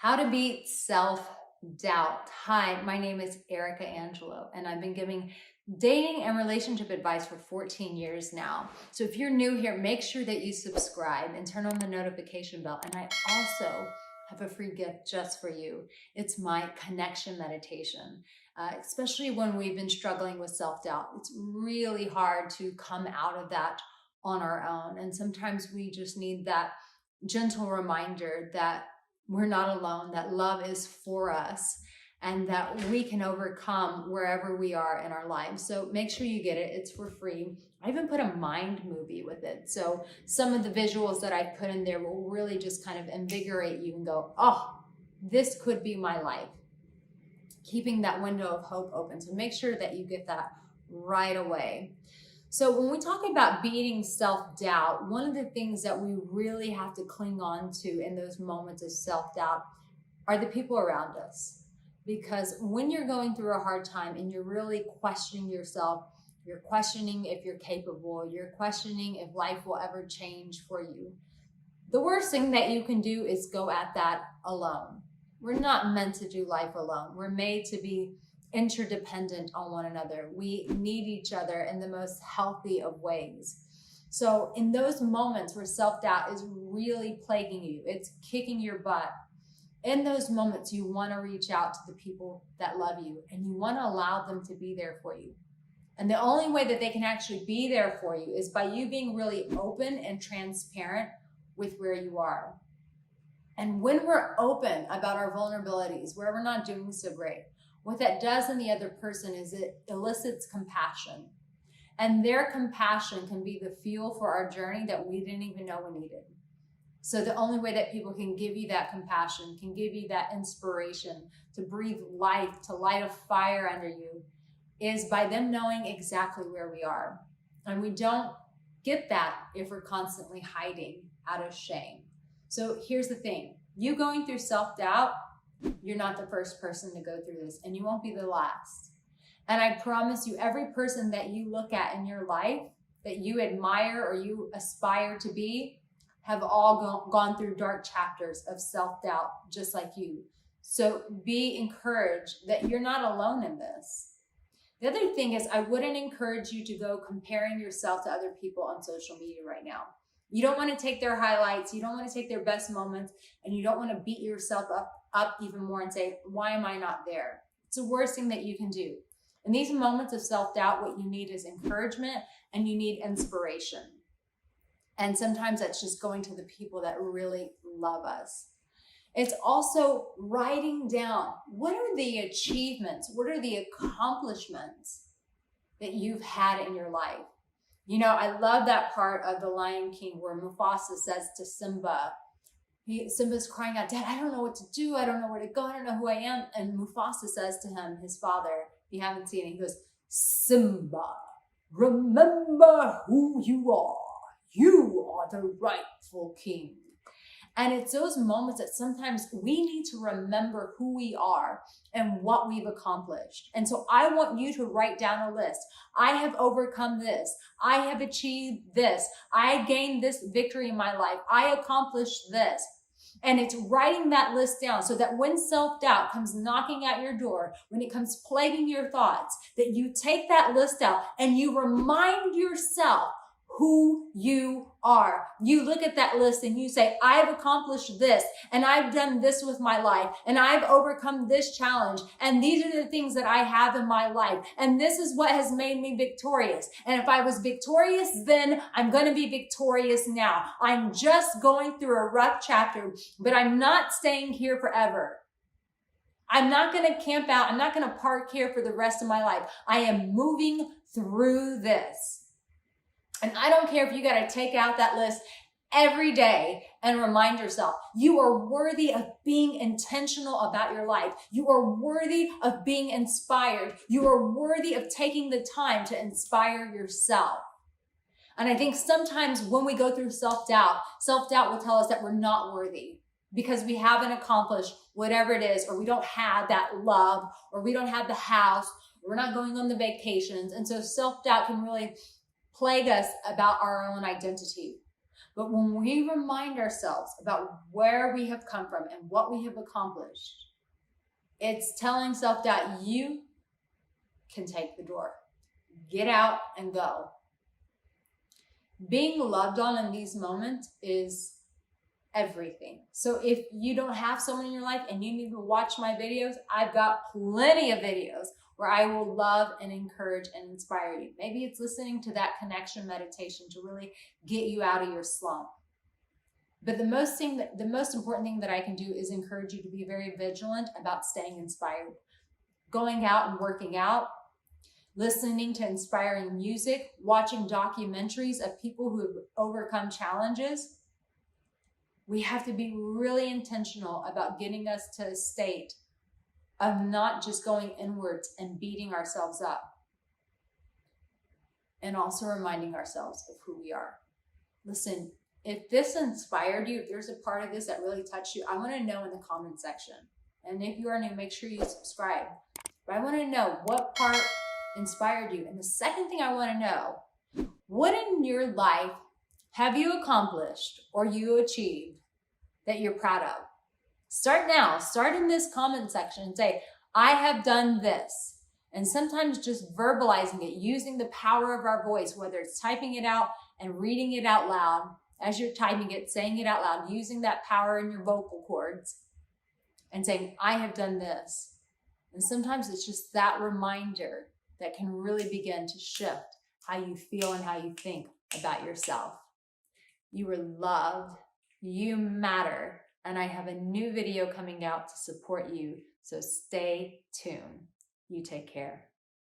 How to beat self-doubt. Hi, my name is Arica Angelo, and I've been giving dating and relationship advice for 14 years now. So if you're new here, make sure that you subscribe and turn on the notification bell. And I also have a free gift just for you. It's my connection meditation. Especially when we've been struggling with self-doubt. It's really hard to come out of that on our own. And sometimes we just need that gentle reminder that we're not alone, that love is for us, and that we can overcome wherever we are in our lives. So make sure you get it. It's for free. I even put a mind movie with it. So some of the visuals that I put in there will really just kind of invigorate you and go, oh, this could be my life. Keeping that window of hope open. So make sure that you get that right away. So when we talk about beating self-doubt, one of the things that we really have to cling on to in those moments of self-doubt are the people around us. Because when you're going through a hard time and you're really questioning yourself, you're questioning if you're capable, you're questioning if life will ever change for you, the worst thing that you can do is go at that alone. We're not meant to do life alone. We're made to be interdependent on one another. We need each other in the most healthy of ways. So in those moments where self-doubt is really plaguing you, it's kicking your butt, in those moments you want to reach out to the people that love you and you want to allow them to be there for you. And the only way that they can actually be there for you is by you being really open and transparent with where you are. And when we're open about our vulnerabilities, where we're not doing so great, what that does in the other person is it elicits compassion. And their compassion can be the fuel for our journey that we didn't even know we needed. So the only way that people can give you that compassion, can give you that inspiration to breathe life, to light a fire under you, is by them knowing exactly where we are. And we don't get that if we're constantly hiding out of shame. So here's the thing. You going through self-doubt, you're not the first person to go through this, and you won't be the last. And I promise you, every person that you look at in your life that you admire or you aspire to be have all gone through dark chapters of self-doubt, just like you. So be encouraged that you're not alone in this. The other thing is, I wouldn't encourage you to go comparing yourself to other people on social media right now. You don't want to take their highlights, you don't want to take their best moments, and you don't want to beat yourself up even more and say, why am I not there? It's the worst thing that you can do. In these moments of self-doubt, what you need is encouragement and you need inspiration. And sometimes that's just going to the people that really love us. It's also writing down, what are the achievements, what are the accomplishments that you've had in your life? You know, I love that part of The Lion King where Mufasa says to Simba, Simba's crying out, Dad, I don't know what to do. I don't know where to go. I don't know who I am. And Mufasa says to him, his father, if you haven't seen it, he goes, Simba, remember who you are. You are the rightful king. And it's those moments that sometimes we need to remember who we are and what we've accomplished. And so I want you to write down a list. I have overcome this. I have achieved this. I gained this victory in my life. I accomplished this. And it's writing that list down so that when self-doubt comes knocking at your door, when it comes plaguing your thoughts, that you take that list out and you remind yourself who you are. You look at that list and you say, I've accomplished this, and I've done this with my life, and I've overcome this challenge, and these are the things that I have in my life, and this is what has made me victorious. And if I was victorious then, I'm going to be victorious now. I'm just going through a rough chapter, but I'm not staying here forever. I'm not going to camp out. I'm not going to park here for the rest of my life. I am moving through this. And I don't care if you got to take out that list every day and remind yourself, you are worthy of being intentional about your life. You are worthy of being inspired. You are worthy of taking the time to inspire yourself. And I think sometimes when we go through self-doubt will tell us that we're not worthy because we haven't accomplished whatever it is, or we don't have that love, or we don't have the house, or we're not going on the vacations. And so self-doubt can really plague us about our own identity. But when we remind ourselves about where we have come from and what we have accomplished, it's telling self-doubt, you can take the door. Get out and go. Being loved on in these moments is everything. So if you don't have someone in your life and you need to watch my videos, I've got plenty of videos where I will love and encourage and inspire you. Maybe it's listening to that connection meditation to really get you out of your slump. But the most important thing that I can do is encourage you to be very vigilant about staying inspired. Going out and working out, listening to inspiring music, watching documentaries of people who have overcome challenges. We have to be really intentional about getting us to a state of not just going inwards and beating ourselves up, and also reminding ourselves of who we are. Listen, if this inspired you, if there's a part of this that really touched you, I want to know in the comment section. And if you are new, make sure you subscribe. But I want to know what part inspired you. And the second thing I want to know, what in your life have you accomplished or you achieved that you're proud of? Start now. Start in this comment section and say, I have done this. And sometimes just verbalizing it, using the power of our voice, whether it's typing it out and reading it out loud as you're typing it, saying it out loud, using that power in your vocal cords and saying, I have done this. And sometimes it's just that reminder that can really begin to shift how you feel and how you think about yourself. You are loved. You matter. And I have a new video coming out to support you. So stay tuned. You take care.